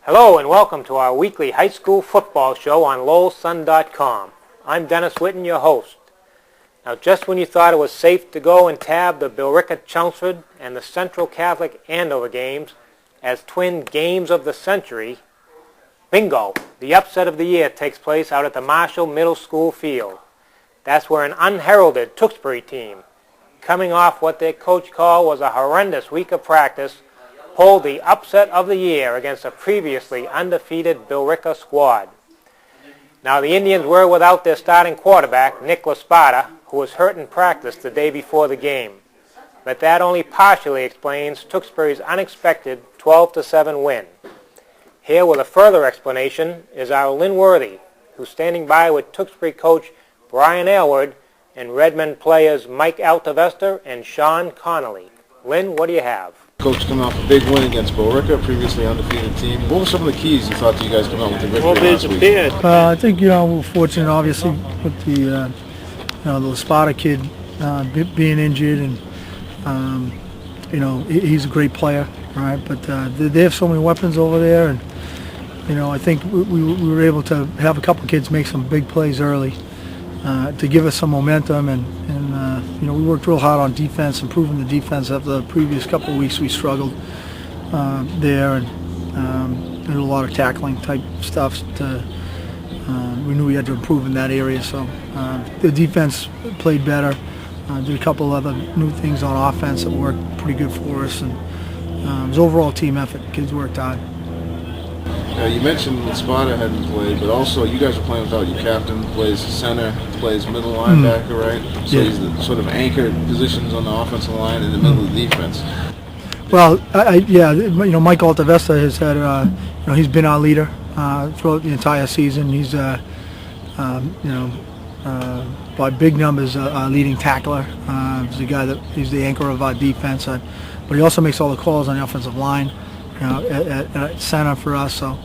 Hello and welcome to our weekly high school football show on LowellSun.com. I'm Dennis Whitton, your host. Now, just when you thought it was safe to go and tab the Billerica Chelmsford and the Central Catholic Andover games as twin games of the century, bingo, the upset of the year takes place out at the Marshall Middle School field. That's where an unheralded Tewksbury team, coming off what their coach called was a horrendous week of practice, pulled the upset of the year against a previously undefeated Billerica squad. Now, the Indians were without their starting quarterback, Nick Laspada, who was hurt in practice the day before the game. But that only partially explains Tewksbury's unexpected 12-7 win. Here with a further explanation is our Lynn Worthy, who's standing by with Tewksbury coach Brian Aylward and Redmond players Mike Altavesta and Sean Connolly. Lynn, what do you have? Coach coming off a big win against Billerica, previously undefeated team. What were some of the keys you thought you guys come out with the victory last week? I think we're fortunate, obviously, with the the Spada kid being injured, and he's a great player, right? But they have so many weapons over there, and I think we were able to have a couple of kids make some big plays early to give us some momentum, and we worked real hard on defense, improving the defense. After the previous couple of weeks, we struggled there, and did a lot of tackling type stuff. We knew we had to improve in that area, so the defense played better. Did a couple of other new things on offense that worked pretty good for us, and it was overall team effort. The kids worked hard. You mentioned Spada hadn't played, but also you guys are playing without your captain, plays center, plays middle linebacker, right? So he's the sort of anchored positions on the offensive line in the middle of the defense. Well, Mike Altavesta has had, he's been our leader throughout the entire season. He's, by big numbers, our leading tackler. He's the guy he's the anchor of our defense, but he also makes all the calls on the offensive line. At center for us, so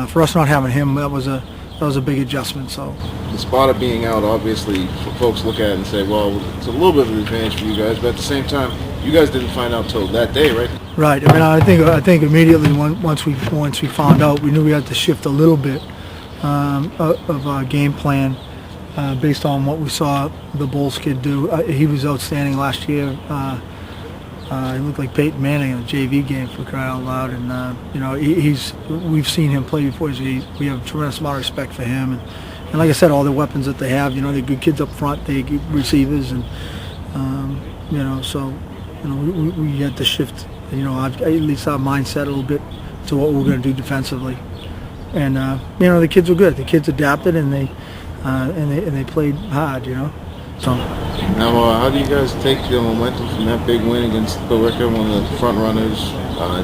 for us not having him, that was a big adjustment. So the Spada being out, obviously, folks look at it and say, well, it's a little bit of an advantage for you guys, but at the same time, you guys didn't find out till that day, right? Right. I think immediately once we found out, we knew we had to shift a little bit of our game plan based on what we saw the Bulls kid do. He was outstanding last year. He looked like Peyton Manning in a JV game, for crying out loud, and we've seen him play before. We have a tremendous amount of respect for him, and like I said, all the weapons that they have. They're good kids up front, they good receivers, and we had to shift, at least our mindset a little bit to what we're going to do defensively, and the kids were good. The kids adapted, and they played hard, So. Now, how do you guys take the momentum from that big win against Billerica, one of the front runners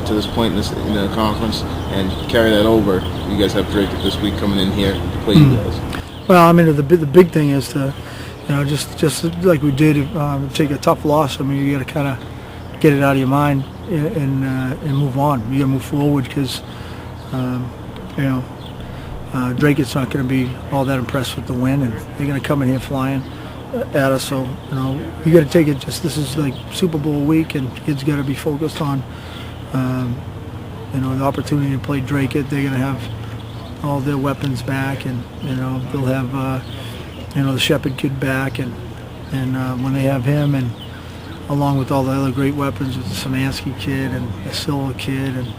to this point in the conference, and carry that over? You guys have Dracut this week coming in here to play you guys. Well, the big thing is to, just like we did, take a tough loss. You got to kind of get it out of your mind and move on. You got to move forward because, Dracut's not going to be all that impressed with the win, and they're going to come in here flying at us, so you got to take it. This is like Super Bowl week, and kids got to be focused on the opportunity to play Dracut. They're going to have all their weapons back, and they'll have the Shepherd kid back, and when they have him, and along with all the other great weapons with the Samansky kid and the Silva kid, and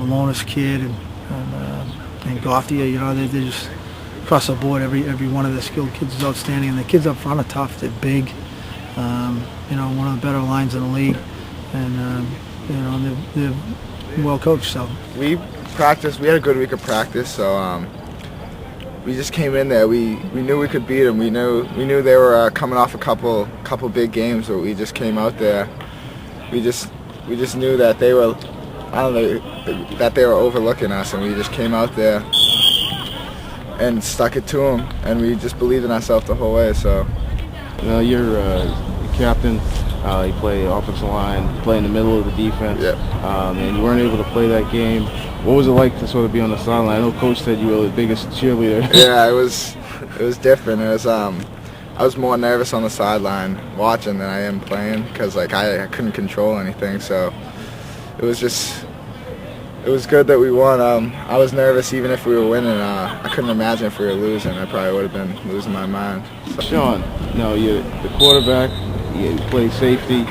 Malonis kid, and Gothia, they're just across the board, every one of the skilled kids is outstanding, and the kids up front are tough. They're big, one of the better lines in the league, and they're well coached. So we practiced. We had a good week of practice, so we just came in there. We knew we could beat them. We knew they were coming off a couple big games, but we just came out there. We just knew that they were, that they were overlooking us, and we just came out there and stuck it to them, and we just believed in ourselves the whole way. So, you're captain. You play offensive line, play in the middle of the defense, and you weren't able to play that game. What was it like to sort of be on the sideline? I know Coach said you were the biggest cheerleader. Yeah, it was different. It was I was more nervous on the sideline watching than I am playing because I couldn't control anything. So it was just it was good that we won. I was nervous even if we were winning. I couldn't imagine if we were losing. I probably would have been losing my mind. So. Sean, no, you're the quarterback. You play safety,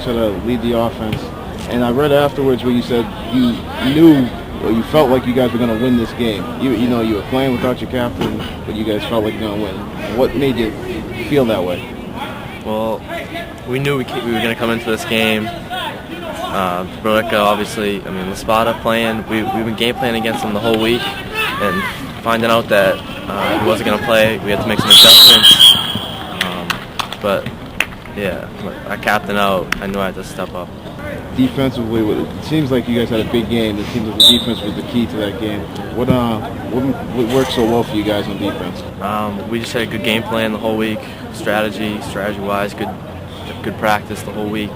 sort of lead the offense. And I read afterwards where you said you knew or you felt like you guys were going to win this game. You know, you were playing without your captain, but you guys felt like you were going to win. What made you feel that way? Well, we knew we were going to come into this game. Billerica, obviously, I mean, Laspada playing. We've been game planning against him the whole week, and finding out that he wasn't going to play, we had to make some adjustments. But yeah, our captain out, I knew I had to step up. Defensively, it seems like you guys had a big game. It seems like the defense was the key to that game. What worked so well for you guys on defense? We just had a good game plan the whole week. Strategy-wise, good practice the whole week.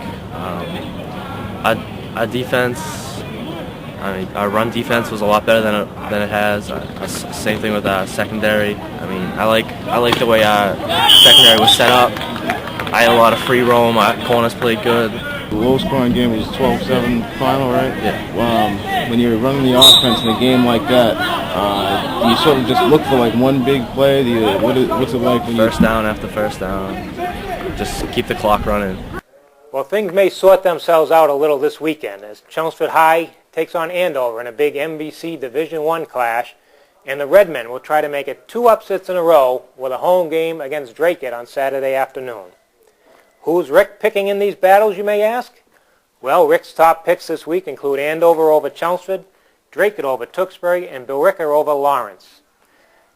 Our defense, I mean, our run defense was a lot better than it has. Same thing with our secondary. I mean, I like the way our secondary was set up. I had a lot of free roam. Our corners played good. The low-scoring game was 12-7 final, right? Yeah. When you're running the offense in a game like that, do you sort of just look for like one big play? What's it like when first down after first down? Just keep the clock running. Well, things may sort themselves out a little this weekend as Chelmsford High takes on Andover in a big MVC Division I clash, and the Redmen will try to make it 2 upsets in a row with a home game against Dracut on Saturday afternoon. Who's Rick picking in these battles, you may ask? Well, Rick's top picks this week include Andover over Chelmsford, Dracut over Tewksbury, and Billerica over Lawrence.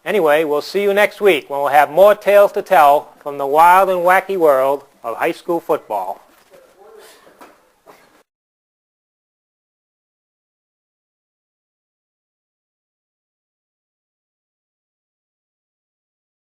Anyway, we'll see you next week when we'll have more tales to tell from the wild and wacky world of high school football.